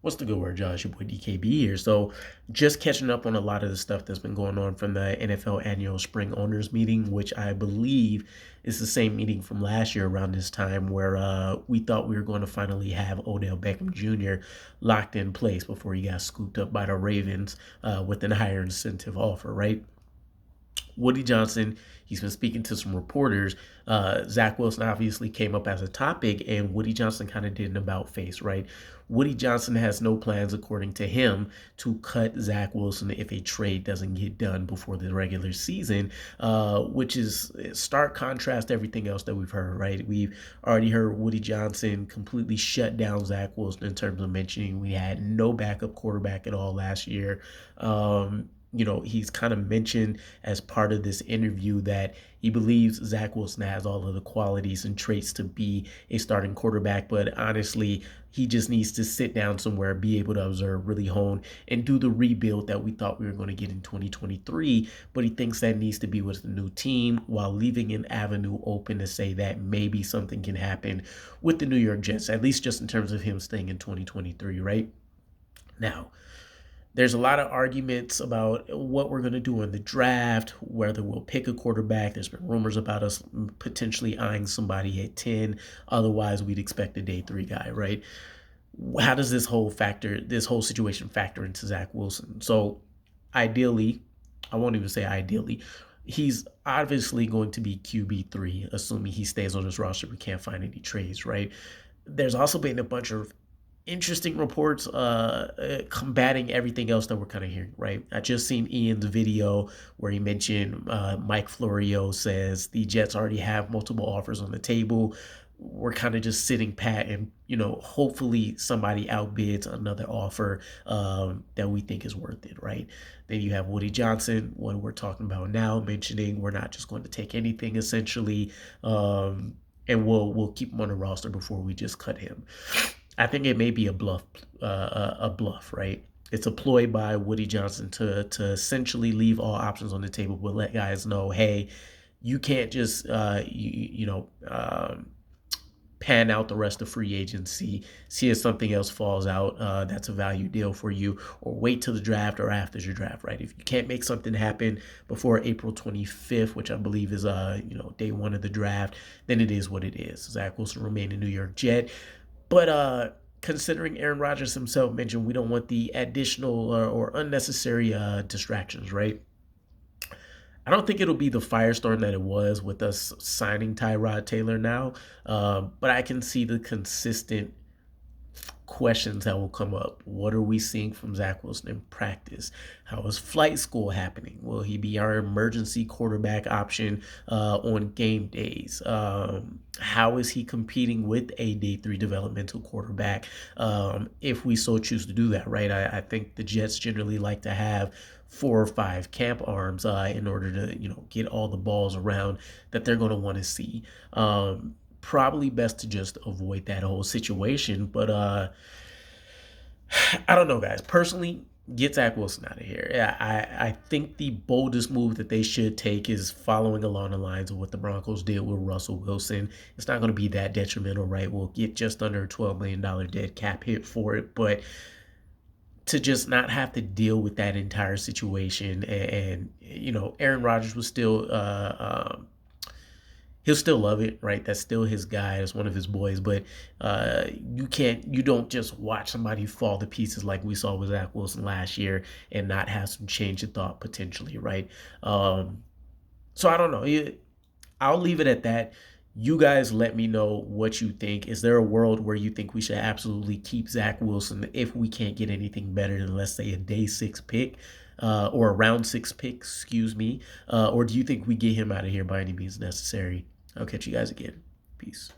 What's the good word, Josh? Your boy DKB here. So, just catching up on a lot of the stuff that's been going on from the NFL annual spring owners meeting, which I believe is the same meeting from last year around this time, where we thought we were going to finally have Odell Beckham Jr. locked in place before he got scooped up by the Ravens with a higher incentive offer, right? Woody Johnson, he's been speaking to some reporters. Zach Wilson obviously came up as a topic, and Woody Johnson kind of did an about face, right? Woody Johnson has no plans, according to him, to cut Zach Wilson if a trade doesn't get done before the regular season, which is stark contrast to everything else that we've heard, right? We've already heard Woody Johnson completely shut down Zach Wilson in terms of mentioning we had no backup quarterback at all last year. He's kind of mentioned as part of this interview that he believes Zach Wilson has all of the qualities and traits to be a starting quarterback, but honestly, he just needs to sit down somewhere, be able to observe, really hone, and do the rebuild that we thought we were going to get in 2023. But he thinks that needs to be with the new team while leaving an avenue open to say that maybe something can happen with the New York Jets, at least just in terms of him staying in 2023, right? Now, there's a lot of arguments about what we're going to do in the draft, whether we'll pick a quarterback. There's been rumors about us potentially eyeing somebody at 10. Otherwise, we'd expect a day 3 guy, right? How does this whole situation factor into Zach Wilson? So ideally, I won't even say ideally, he's obviously going to be QB3, assuming he stays on this roster. We can't find any trades, right? There's also been a bunch of interesting reports combating everything else that we're kind of hearing, right? I just seen Ian's video where he mentioned Mike Florio says the Jets already have multiple offers on the table. We're kind of just sitting pat and, hopefully somebody outbids another offer that we think is worth it, right? Then you have Woody Johnson, what we're talking about now, mentioning we're not just going to take anything essentially, and we'll keep him on the roster before we just cut him. I think it may be a bluff, right? It's a ploy by Woody Johnson to essentially leave all options on the table, but let guys know, hey, you can't just pan out the rest of free agency, see if something else falls out that's a value deal for you, or wait till the draft or after your draft, right? If you can't make something happen before April 25th, which I believe is day 1 of the draft, then it is what it is. Zach Wilson remain a New York Jet. But considering Aaron Rodgers himself mentioned we don't want the additional or unnecessary distractions, right? I don't think it'll be the firestorm that it was with us signing Tyrod Taylor now, but I can see the consistent questions that will come up. What are we seeing from Zach Wilson in practice? How is flight school happening? Will he be our emergency quarterback option on game days? How is he competing with a day 3 developmental quarterback if we so choose to do that, right? I think the Jets generally like to have 4 or 5 camp arms in order to, get all the balls around that they're going to want to see. Probably best to just avoid that whole situation. But I don't know, guys. Personally, get Zach Wilson out of here. Yeah, I think the boldest move that they should take is following along the lines of what the Broncos did with Russell Wilson. It's not going to be that detrimental, right? We'll get just under a $12 million dead cap hit for it, but to just not have to deal with that entire situation, and Aaron Rodgers was still he'll still love it, right? That's still his guy. It's one of his boys. But you don't just watch somebody fall to pieces like we saw with Zach Wilson last year and not have some change of thought potentially, right? So I don't know. I'll leave it at that. You guys let me know what you think. Is there a world where you think we should absolutely keep Zach Wilson if we can't get anything better than, let's say, a day 6 pick or a round 6 pick, excuse me? Or do you think we get him out of here by any means necessary? I'll catch you guys again. Peace.